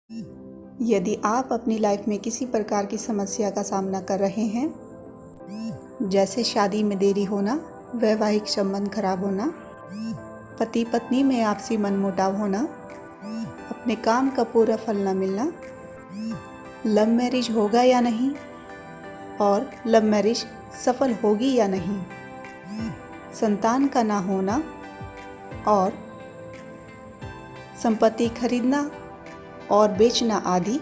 यदि आप अपनी लाइफ में किसी प्रकार की समस्या का सामना कर रहे हैं, जैसे शादी में देरी होना, वैवाहिक संबंध खराब होना, पति पत्नी में आपसी मनमुटाव होना, अपने काम का पूरा फल न मिलना, लव मैरिज होगा या नहीं और लव मैरिज सफल होगी या नहीं, संतान का ना होना और संपत्ति खरीदना और बेचना आदि,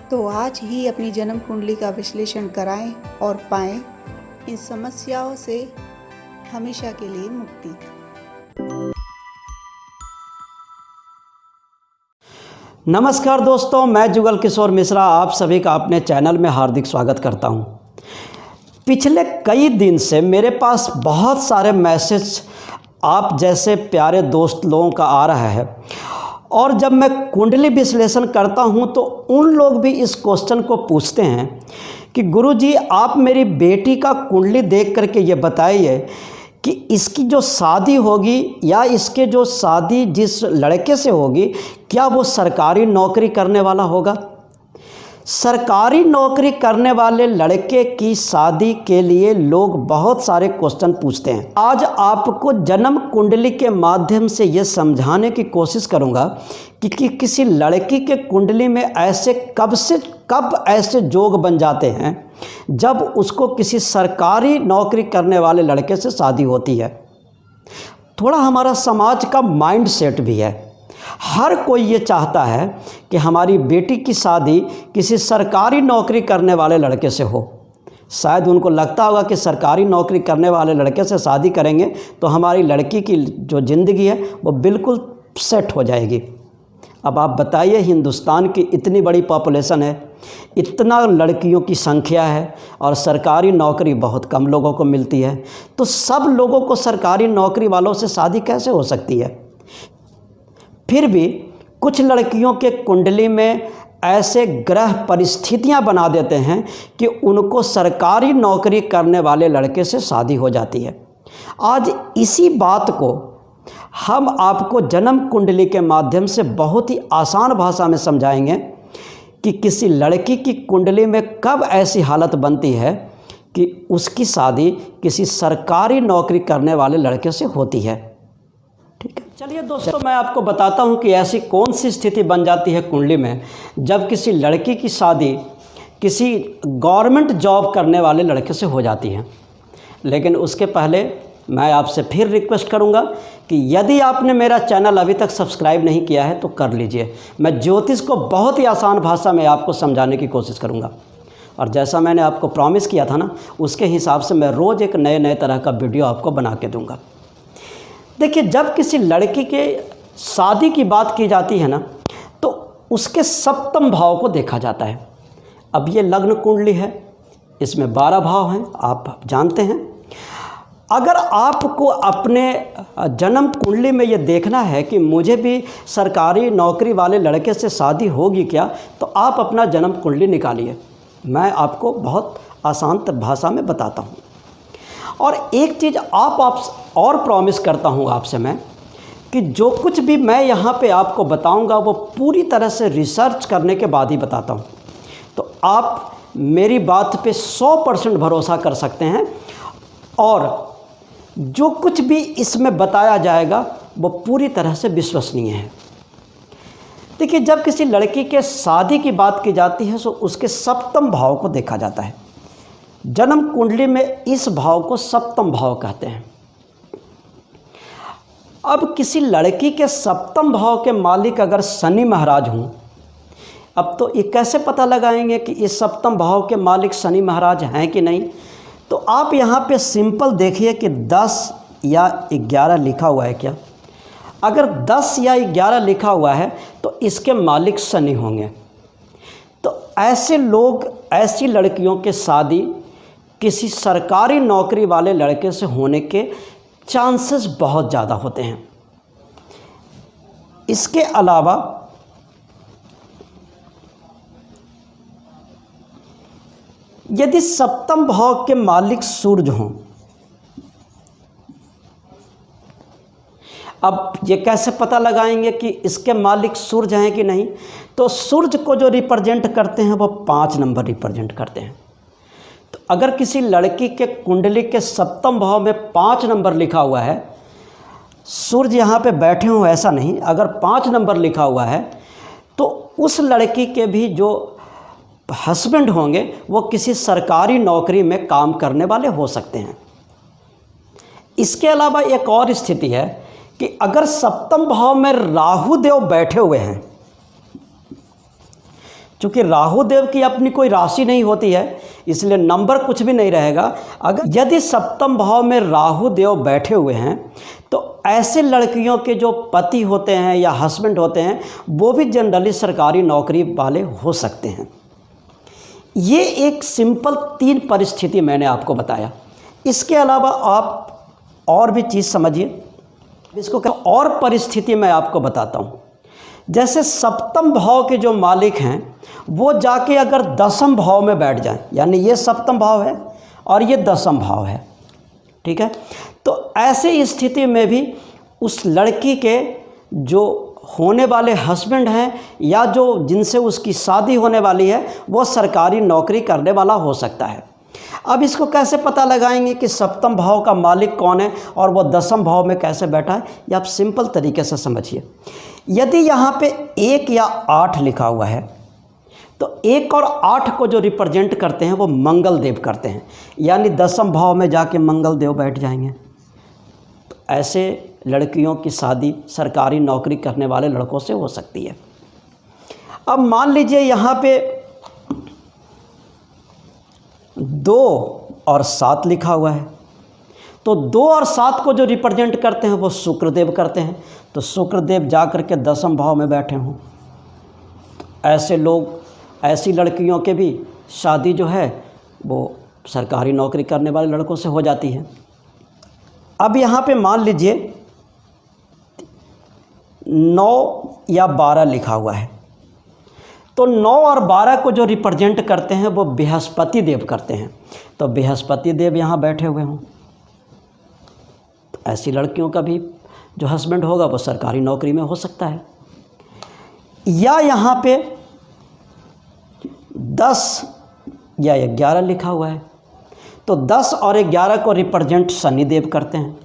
तो आज ही अपनी जन्म कुंडली का विश्लेषण कराएं और पाएं इन समस्याओं से हमेशा के लिए मुक्ति। नमस्कार दोस्तों, मैं जुगल किशोर मिश्रा आप सभी का अपने चैनल में हार्दिक स्वागत करता हूं। पिछले कई दिन से मेरे पास बहुत सारे मैसेज आप जैसे प्यारे दोस्त लोगों का आ रहा है और जब मैं कुंडली विश्लेषण करता हूं तो उन लोग भी इस क्वेश्चन को पूछते हैं कि गुरुजी आप मेरी बेटी का कुंडली देख करके ये बताइए कि इसकी जो शादी होगी या इसके जो शादी जिस लड़के से होगी क्या वो सरकारी नौकरी करने वाला होगा। सरकारी नौकरी करने वाले लड़के की शादी के लिए लोग बहुत सारे क्वेश्चन पूछते हैं। आज आपको जन्म कुंडली के माध्यम से ये समझाने की कोशिश करूंगा कि किसी लड़की के कुंडली में ऐसे कब ऐसे जोग बन जाते हैं जब उसको किसी सरकारी नौकरी करने वाले लड़के से शादी होती है। थोड़ा हमारा समाज का माइंड सेट भी है, हर कोई ये चाहता है कि हमारी बेटी की शादी किसी सरकारी नौकरी करने वाले लड़के से हो। शायद उनको लगता होगा कि सरकारी नौकरी करने वाले लड़के से शादी करेंगे तो हमारी लड़की की जो ज़िंदगी है वो बिल्कुल सेट हो जाएगी। अब आप बताइए, हिंदुस्तान की इतनी बड़ी पॉपुलेशन है, इतना लड़कियों की संख्या है और सरकारी नौकरी बहुत कम लोगों को मिलती है, तो सब लोगों को सरकारी नौकरी वालों से शादी कैसे हो सकती है। फिर भी कुछ लड़कियों के कुंडली में ऐसे ग्रह परिस्थितियां बना देते हैं कि उनको सरकारी नौकरी करने वाले लड़के से शादी हो जाती है। आज इसी बात को हम आपको जन्म कुंडली के माध्यम से बहुत ही आसान भाषा में समझाएंगे कि किसी लड़की की कुंडली में कब ऐसी हालत बनती है कि उसकी शादी किसी सरकारी नौकरी करने वाले लड़के से होती है। ठीक है, चलिए दोस्तों, मैं आपको बताता हूं कि ऐसी कौन सी स्थिति बन जाती है कुंडली में जब किसी लड़की की शादी किसी गवर्नमेंट जॉब करने वाले लड़के से हो जाती है। लेकिन उसके पहले मैं आपसे फिर रिक्वेस्ट करूंगा कि यदि आपने मेरा चैनल अभी तक सब्सक्राइब नहीं किया है तो कर लीजिए। मैं ज्योतिष को बहुत ही आसान भाषा में आपको समझाने की कोशिश करूंगा और जैसा मैंने आपको प्रॉमिस किया था ना, उसके हिसाब से मैं रोज़ एक नए तरह का वीडियो आपको बना के दूंगा। देखिए, जब किसी लड़की के शादी की बात की जाती है ना तो उसके सप्तम भाव को देखा जाता है। अब ये लग्न कुंडली है, इसमें 12 भाव हैं, आप जानते हैं। अगर आपको अपने जन्म कुंडली में ये देखना है कि मुझे भी सरकारी नौकरी वाले लड़के से शादी होगी क्या, तो आप अपना जन्म कुंडली निकालिए। मैं आपको बहुत आसान भाषा में बताता हूँ। और एक चीज़ आप और प्रॉमिस करता हूँ आपसे मैं कि जो कुछ भी मैं यहाँ पे आपको बताऊँगा वो पूरी तरह से रिसर्च करने के बाद ही बताता हूँ। तो आप मेरी बात पे 100% भरोसा कर सकते हैं और जो कुछ भी इसमें बताया जाएगा वो पूरी तरह से विश्वसनीय है। देखिए, जब किसी लड़की के शादी की बात की जाती है तो उसके सप्तम भाव को देखा जाता है। जन्म कुंडली में इस भाव को सप्तम भाव कहते हैं। अब किसी लड़की के सप्तम भाव के मालिक अगर शनि महाराज हों, अब तो ये कैसे पता लगाएंगे कि इस सप्तम भाव के मालिक शनि महाराज हैं कि नहीं। तो आप यहाँ पे सिंपल देखिए कि 10 या 11 लिखा हुआ है क्या। अगर 10 या 11 लिखा हुआ है तो इसके मालिक शनि होंगे। तो ऐसे लोग, ऐसी लड़कियों के शादी किसी सरकारी नौकरी वाले लड़के से होने के चांसेस बहुत ज़्यादा होते हैं। इसके अलावा यदि सप्तम भाव के मालिक सूर्य हों, अब ये कैसे पता लगाएंगे कि इसके मालिक सूर्य हैं कि नहीं? तो सूर्य को जो रिप्रेजेंट करते हैं वो 5 नंबर रिप्रेजेंट करते हैं। तो अगर किसी लड़की के कुंडली के सप्तम भाव में 5 नंबर लिखा हुआ है, सूर्य यहाँ पे बैठे हों ऐसा नहीं, अगर 5 नंबर लिखा हुआ है तो उस लड़की के भी जो हस्बैंड होंगे वो किसी सरकारी नौकरी में काम करने वाले हो सकते हैं। इसके अलावा एक और स्थिति है कि अगर सप्तम भाव में राहु देव बैठे हुए हैं, क्योंकि राहु देव की अपनी कोई राशि नहीं होती है इसलिए नंबर कुछ भी नहीं रहेगा। अगर यदि सप्तम भाव में राहु देव बैठे हुए हैं तो ऐसे लड़कियों के जो पति होते हैं या हस्बैंड होते हैं वो भी जनरली सरकारी नौकरी वाले हो सकते हैं। ये एक सिंपल 3 परिस्थिति मैंने आपको बताया। इसके अलावा आप और भी चीज़ समझिए, इसको क्या और परिस्थिति मैं आपको बताता हूँ। जैसे सप्तम भाव के जो मालिक हैं वो जाके अगर दसम भाव में बैठ जाएं, यानी ये सप्तम भाव है और ये दसम भाव है, ठीक है, तो ऐसे स्थिति में भी उस लड़की के जो होने वाले हस्बैंड हैं या जो जिनसे उसकी शादी होने वाली है वो सरकारी नौकरी करने वाला हो सकता है। अब इसको कैसे पता लगाएंगे कि सप्तम भाव का मालिक कौन है और वो दसम भाव में कैसे बैठा है? ये आप सिंपल तरीके से समझिए। यदि यहाँ पे 1 या 8 लिखा हुआ है तो 1 और 8 को जो रिप्रेजेंट करते हैं वो मंगल देव करते हैं, यानी दसम भाव में जाके मंगल देव बैठ जाएंगे। तो ऐसे लड़कियों की शादी सरकारी नौकरी करने वाले लड़कों से हो सकती है। अब मान लीजिए यहाँ पे 2 और 7 लिखा हुआ है, तो 2 और 7 को जो रिप्रेजेंट करते हैं वो शुक्रदेव करते हैं। तो शुक्रदेव जा कर के दसम भाव में बैठे हों तो ऐसे लोग, ऐसी लड़कियों के भी शादी जो है वो सरकारी नौकरी करने वाले लड़कों से हो जाती है। अब यहाँ पे मान लीजिए 9 या 12 लिखा हुआ है, तो 9 और 12 को जो रिप्रेजेंट करते हैं वो बृहस्पति देव करते हैं। तो बृहस्पति देव यहाँ बैठे हुए हों तो ऐसी लड़कियों का भी जो हस्बैंड होगा वो सरकारी नौकरी में हो सकता है। या यहाँ पे 10 या 11 लिखा हुआ है, तो 10 और 11 को रिप्रेजेंट शनिदेव करते हैं।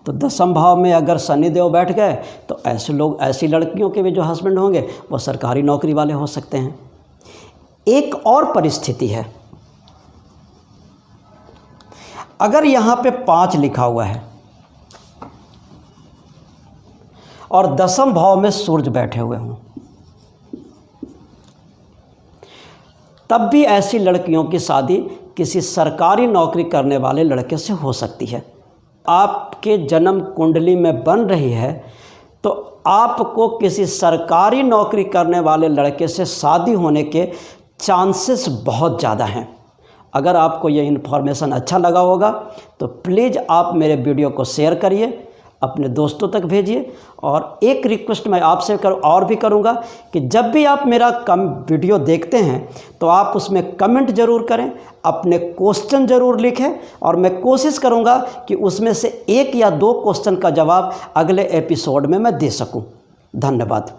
तो दसम भाव में अगर शनिदेव बैठ गए तो ऐसे लोग, ऐसी लड़कियों के भी जो हस्बैंड होंगे वो सरकारी नौकरी वाले हो सकते हैं। एक और परिस्थिति है, अगर यहाँ पे 5 लिखा हुआ है और दसम भाव में सूर्य बैठे हुए हों, तब भी ऐसी लड़कियों की शादी किसी सरकारी नौकरी करने वाले लड़के से हो सकती है। आपके जन्म कुंडली में बन रही है तो आपको किसी सरकारी नौकरी करने वाले लड़के से शादी होने के चांसेस बहुत ज़्यादा हैं। अगर आपको ये इन्फॉर्मेशन अच्छा लगा होगा तो प्लीज़ आप मेरे वीडियो को शेयर करिए, अपने दोस्तों तक भेजिए। और एक रिक्वेस्ट मैं आपसे और भी करूँगा कि जब भी आप मेरा वीडियो देखते हैं तो आप उसमें कमेंट ज़रूर करें, अपने क्वेश्चन ज़रूर लिखें और मैं कोशिश करूँगा कि उसमें से 1 या 2 क्वेश्चन का जवाब अगले एपिसोड में मैं दे सकूँ। धन्यवाद।